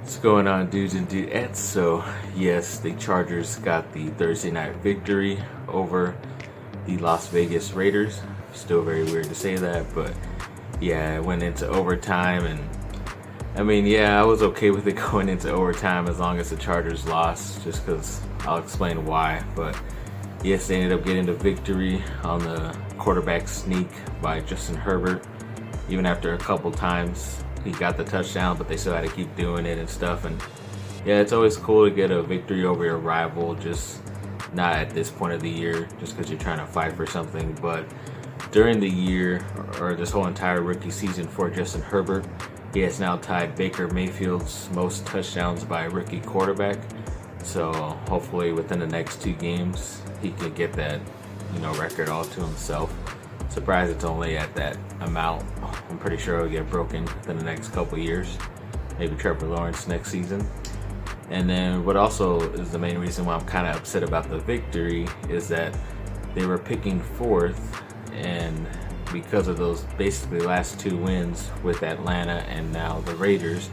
What's going on, dudes and dudettes? So, yes, the Chargers got the Thursday night victory over the Las Vegas Raiders. Still very weird to say that, but yeah, it went into overtime, and I mean, yeah, I was okay with it going into overtime as long as the Chargers lost, just because I'll explain why. But yes, they ended up getting the victory on the quarterback sneak by Justin Herbert, even after a couple times he got the touchdown, but they still had to keep doing it and stuff. And yeah, it's always cool to get a victory over your rival, just not at this point of the year, just because you're trying to fight for something. But during the year, or this whole entire rookie season for Justin Herbert, he has now tied Baker Mayfield's most touchdowns by a rookie quarterback. So hopefully within the next 2 games, he can get that, record all to himself. Surprised it's only at that amount. I'm pretty sure it'll get broken within the next couple years. Maybe Trevor Lawrence next season. And then what also is the main reason why I'm kind of upset about the victory is that they were picking 4th, and because of those basically last 2 wins with Atlanta and now the Raiders,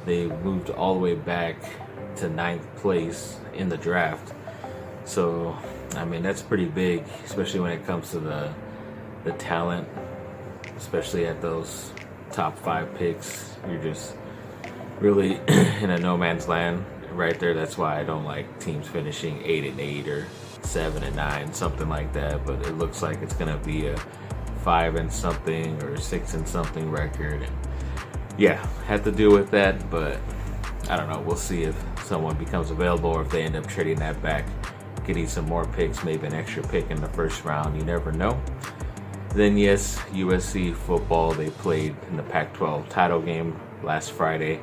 they moved all the way back to 9th place in the draft. So, I mean, that's pretty big, especially when it comes to the talent, especially at those top 5 picks. You're just really in a no man's land right there. That's why I don't like teams finishing 8-8 or 7-9, something like that. But it looks like it's gonna be a 5 and something or 6 and something record. And yeah, had to deal with that, but I don't know. We'll see if someone becomes available or if they end up trading that back, getting some more picks, maybe an extra pick in the first round. You never know. Then yes, USC football, they played in the Pac-12 title game last Friday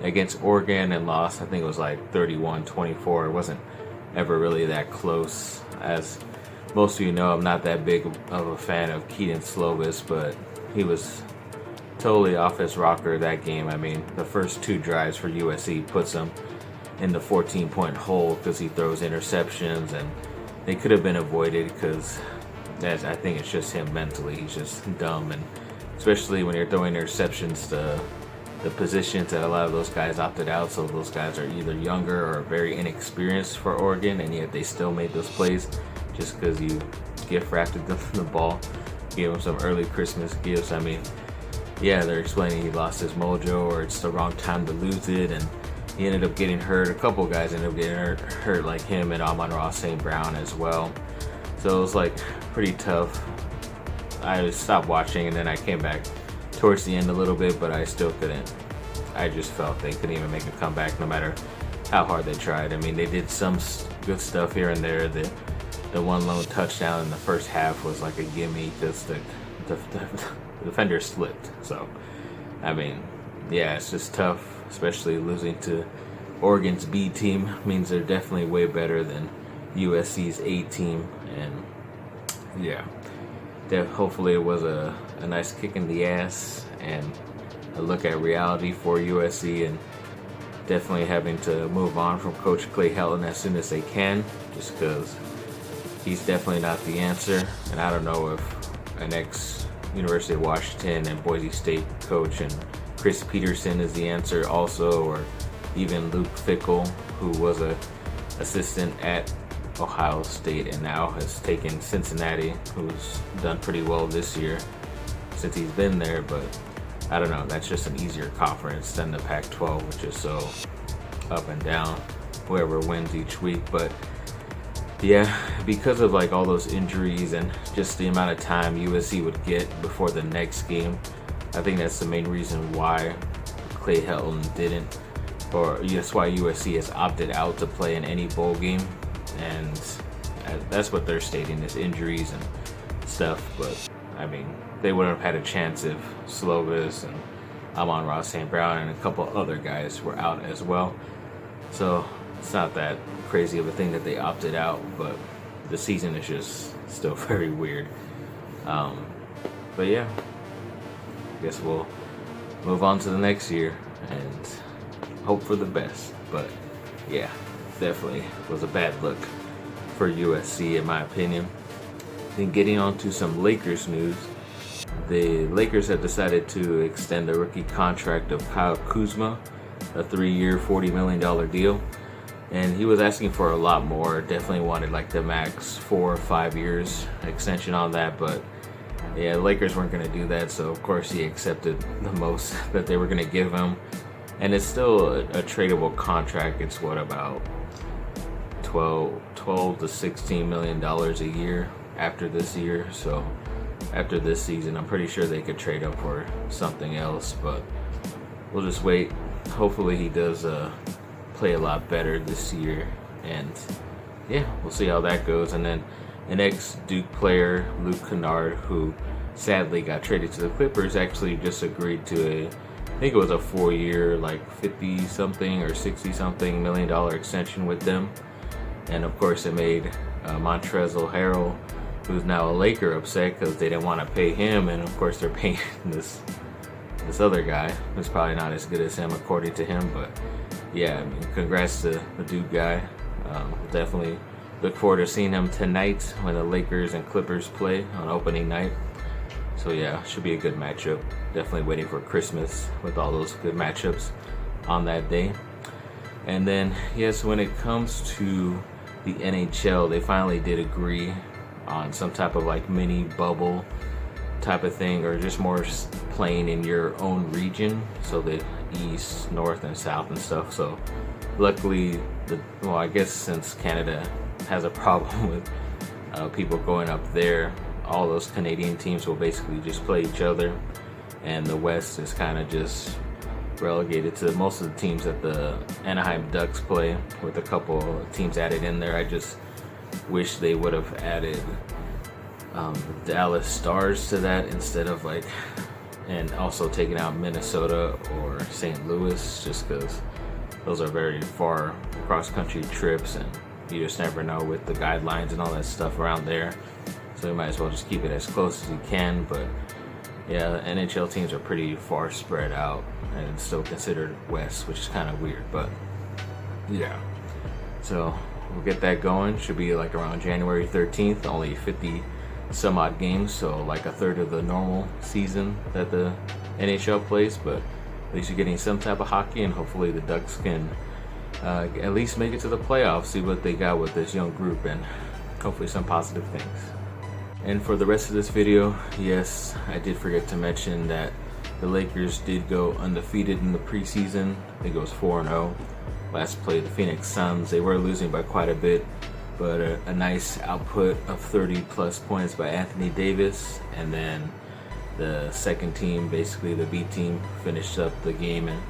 against Oregon and lost. I think it was like 31-24. It wasn't ever really that close. As most of you know, I'm not that big of a fan of Keaton Slovis, but he was totally off his rocker that game. I mean, the first 2 drives for USC puts him in the 14-point hole because he throws interceptions, and they could have been avoided because I think it's just him mentally. He's just dumb, and especially when you're throwing interceptions to the positions that a lot of those guys opted out. So those guys are either younger or very inexperienced for Oregon, and yet they still made those plays just because you gift wrapped them the ball, gave him some early Christmas gifts. I mean, yeah, they're explaining he lost his mojo or it's the wrong time to lose it, and he ended up getting hurt. A couple guys ended up getting hurt like him and Amon-Ra St. Brown as well. So it was like pretty tough. I stopped watching and then I came back towards the end a little bit, but I still couldn't. I just felt they couldn't even make a comeback no matter how hard they tried. I mean, they did some good stuff here and there. The one lone touchdown in the first half was like a gimme because the defender slipped. So, I mean, yeah, it's just tough, especially losing to Oregon's B team. Means they're definitely way better than USC's A team. And yeah, hopefully it was a nice kick in the ass and a look at reality for USC, and definitely having to move on from Coach Clay Helton as soon as they can, just because he's definitely not the answer. And I don't know if an ex-University of Washington and Boise State coach and Chris Peterson is the answer also, or even Luke Fickell, who was a assistant at Ohio State and now has taken Cincinnati, who's done pretty well this year since he's been there. But I don't know, that's just an easier conference than the Pac-12, which is so up and down, whoever wins each week. But yeah, because of like all those injuries and just the amount of time USC would get before the next game, I think that's the main reason why Clay Helton didn't, or that's why USC has opted out to play in any bowl game. And that's what they're stating, is injuries and stuff. But I mean, they would have had a chance if Slovis and Amon-Ra St. Brown and a couple other guys were out as well. So it's not that crazy of a thing that they opted out, but the season is just still very weird. But yeah, I guess we'll move on to the next year and hope for the best. But yeah, definitely was a bad look for USC in my opinion. Then getting on to some Lakers news. The Lakers have decided to extend the rookie contract of Kyle Kuzma a 3-year, $40 million deal. And he was asking for a lot more. Definitely wanted like the max 4 or 5 years extension on that, but yeah, the Lakers weren't going to do that, so of course he accepted the most that they were going to give him. And it's still a tradable contract. It's what, about 12 to $16 million a year after this year. So after this season, I'm pretty sure they could trade up for something else, but we'll just wait. Hopefully he does play a lot better this year, and yeah, we'll see how that goes. And then an ex-Duke player, Luke Kennard, who sadly got traded to the Clippers, actually just agreed to I think it was a 4-year, like 50-something or 60-something million dollar extension with them. And of course it made Montrezl Harrell, who's now a Laker, upset because they didn't want to pay him, and of course they're paying this other guy who's probably not as good as him according to him. But yeah, I mean, congrats to the Duke guy. Definitely look forward to seeing him tonight when the Lakers and Clippers play on opening night. So yeah, should be a good matchup. Definitely waiting for Christmas with all those good matchups on that day. And then yes, when it comes to the NHL, they finally did agree on some type of like mini bubble type of thing, or just more playing in your own region, so the east, north, and south and stuff. So luckily, I guess since Canada has a problem with people going up there, all those Canadian teams will basically just play each other, and the West is kind of just relegated to most of the teams that the Anaheim Ducks play, with a couple teams added in there. I just wish they would have added Dallas Stars to that instead of like, and also taking out Minnesota or St. Louis, just because those are very far cross-country trips, and you just never know with the guidelines and all that stuff around there. So you might as well just keep it as close as you can. But yeah, the NHL teams are pretty far spread out and still considered West, which is kind of weird. But yeah, so we'll get that going. Should be like around January 13th, only 50 some odd games, so like a third of the normal season that the NHL plays. But at least you're getting some type of hockey, and hopefully the Ducks can at least make it to the playoffs, see what they got with this young group, and hopefully some positive things. And for the rest of this video, yes, I did forget to mention that the Lakers did go undefeated in the preseason. I think it was 4-0. Last played the Phoenix Suns. They were losing by quite a bit, but a nice output of 30 plus points by Anthony Davis. And then the second team, basically the B team, finished up the game and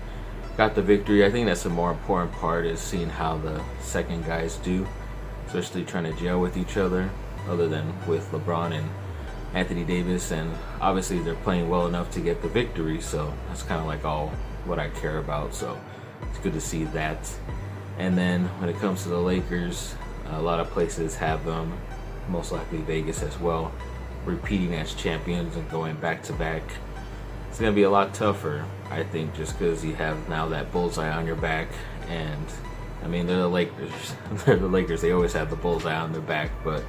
got the victory. I think that's the more important part, is seeing how the second guys do, especially trying to gel with each other, other than with LeBron and Anthony Davis. And obviously they're playing well enough to get the victory, so that's kind of like all what I care about. So it's good to see that. And then when it comes to the Lakers, a lot of places have them, most likely Vegas as well, repeating as champions and going back to back. It's going to be a lot tougher, I think, just because you have now that bullseye on your back. And I mean, they're the Lakers. They're the Lakers. They always have the bullseye on their back. But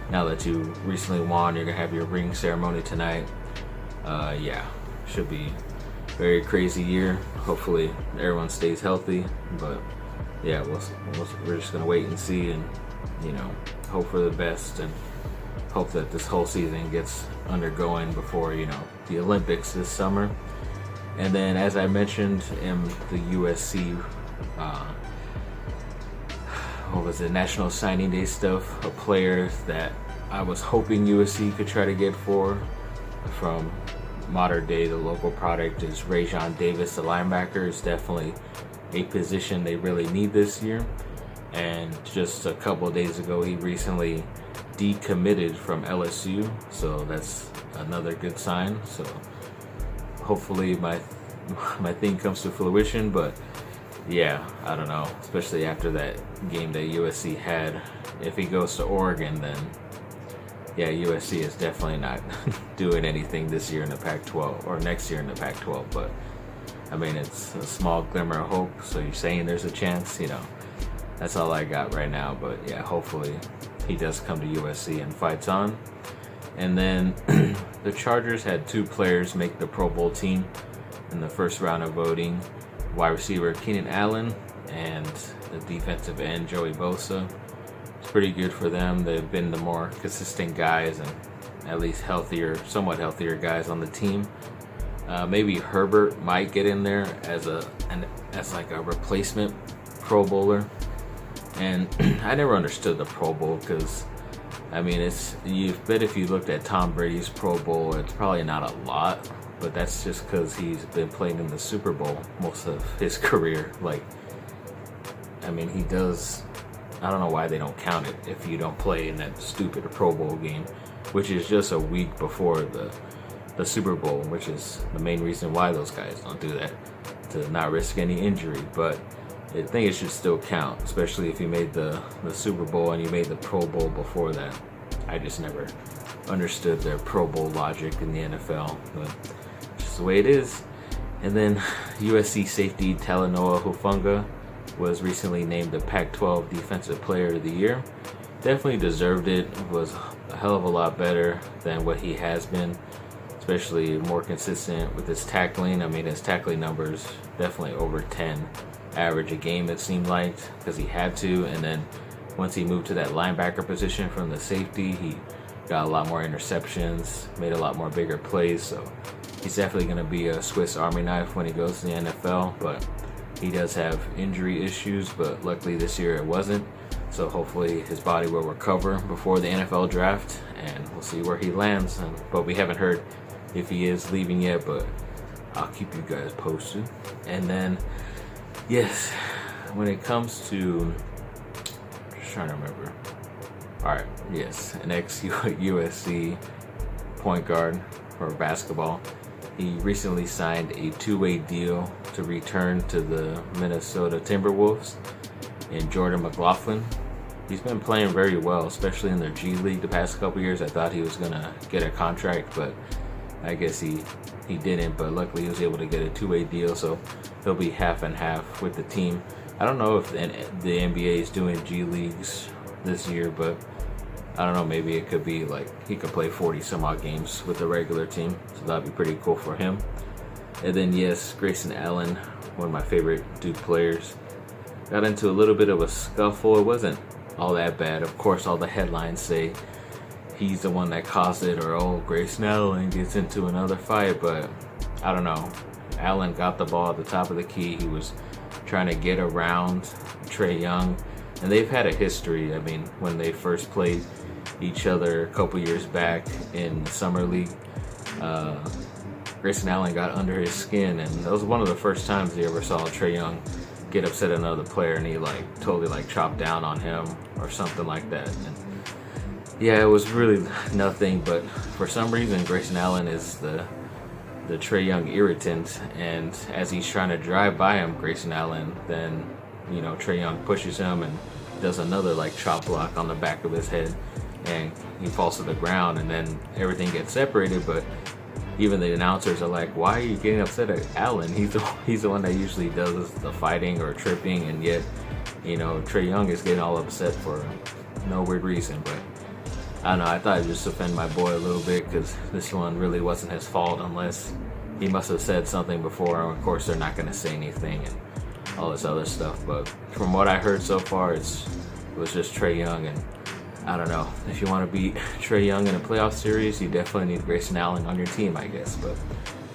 now that you recently won, you're going to have your ring ceremony tonight. Yeah, should be a very crazy year. Hopefully everyone stays healthy. But yeah, we're just going to wait and see, and hope for the best, and hope that this whole season gets undergoing before the Olympics this summer. And then, as I mentioned in the USC National Signing Day stuff, a player that I was hoping USC could try to get for from modern day, the local product, is Rajon Davis, the linebacker. Is definitely a position they really need this year. And just a couple of days ago, he recently decommitted from LSU, so that's another good sign. So hopefully my thing comes to fruition. But yeah, I don't know, especially after that game that USC had. If he goes to Oregon, then yeah, USC is definitely not doing anything this year in the Pac-12, or next year in the Pac-12. But I mean, it's a small glimmer of hope. So you're saying there's a chance, That's all I got right now. But yeah, hopefully he does come to USC and fights on. And then the Chargers had 2 players make the Pro Bowl team in the first round of voting. wide receiver Keenan Allen and the defensive end Joey Bosa. It's pretty good for them. They've been the more consistent guys and at least healthier, somewhat healthier guys on the team. Maybe Herbert might get in there as like a replacement Pro Bowler. And I never understood the Pro Bowl because, I mean, if you looked at Tom Brady's Pro Bowl, it's probably not a lot, but that's just because he's been playing in the Super Bowl most of his career. Like, I mean, he does. I don't know why they don't count it if you don't play in that stupid Pro Bowl game, which is just a week before the Super Bowl, which is the main reason why those guys don't do that, to not risk any injury. But I think it should still count, especially if you made the Super Bowl and you made the Pro Bowl before that. I just never understood their Pro Bowl logic in the NFL, but it's just the way it is. And then USC safety Talanoa Hufanga was recently named the Pac-12 Defensive Player of the Year. Definitely deserved it. Was a hell of a lot better than what he has been, especially more consistent with his tackling. I mean, his tackling numbers definitely over 10 average a game, it seemed like, because he had to. And then once he moved to that linebacker position from the safety, he got a lot more interceptions, made a lot more bigger plays. So he's definitely going to be a Swiss Army knife when he goes to the NFL. But he does have injury issues, but luckily this year it wasn't. So hopefully his body will recover before the NFL draft, and we'll see where he lands. But we haven't heard if he is leaving yet, but I'll keep you guys posted. And then, yes, when it comes to, just trying to remember. All right, yes, an ex-USC point guard for basketball. He recently signed a two-way deal to return to the Minnesota Timberwolves in Jordan McLaughlin. He's been playing very well, especially in their G League the past couple years. I thought he was going to get a contract, but I guess he didn't. But luckily he was able to get a two-way deal, so he'll be half and half with the team. I don't know if the NBA is doing G Leagues this year, but I don't know, maybe it could be like he could play 40 some odd games with the regular team, so that'd be pretty cool for him. And then, yes, Grayson Allen, one of my favorite Duke players, got into a little bit of a scuffle. It wasn't all that bad. Of course, all the headlines say he's the one that caused it, or, oh, Grayson Allen gets into another fight, but I don't know. Allen got the ball at the top of the key. He was trying to get around Trae Young, and they've had a history. I mean, when they first played each other a couple years back in the Summer League, Grayson Allen got under his skin, and that was one of the first times he ever saw Trae Young get upset at another player, and he totally chopped down on him or something like that. And yeah, it was really nothing, but for some reason Grayson Allen is the Trae Young irritant, and as he's trying to drive by him, Grayson Allen, then Trae Young pushes him and does another chop block on the back of his head, and he falls to the ground, and then everything gets separated. But even the announcers are like, why are you getting upset at Allen? He's the one that usually does the fighting or tripping, and yet Trae Young is getting all upset for no weird reason. But I don't know, I thought I'd just offend my boy a little bit, because this one really wasn't his fault, unless he must have said something before, and of course they're not going to say anything and all this other stuff. But from what I heard so far, it was just Trae Young, and I don't know. If you want to beat Trae Young in a playoff series, you definitely need Grayson Allen on your team, I guess. But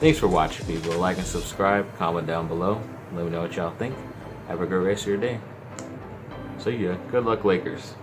thanks for watching, people. Like and subscribe, comment down below. Let me know what y'all think. Have a great rest of your day. See ya. Good luck, Lakers.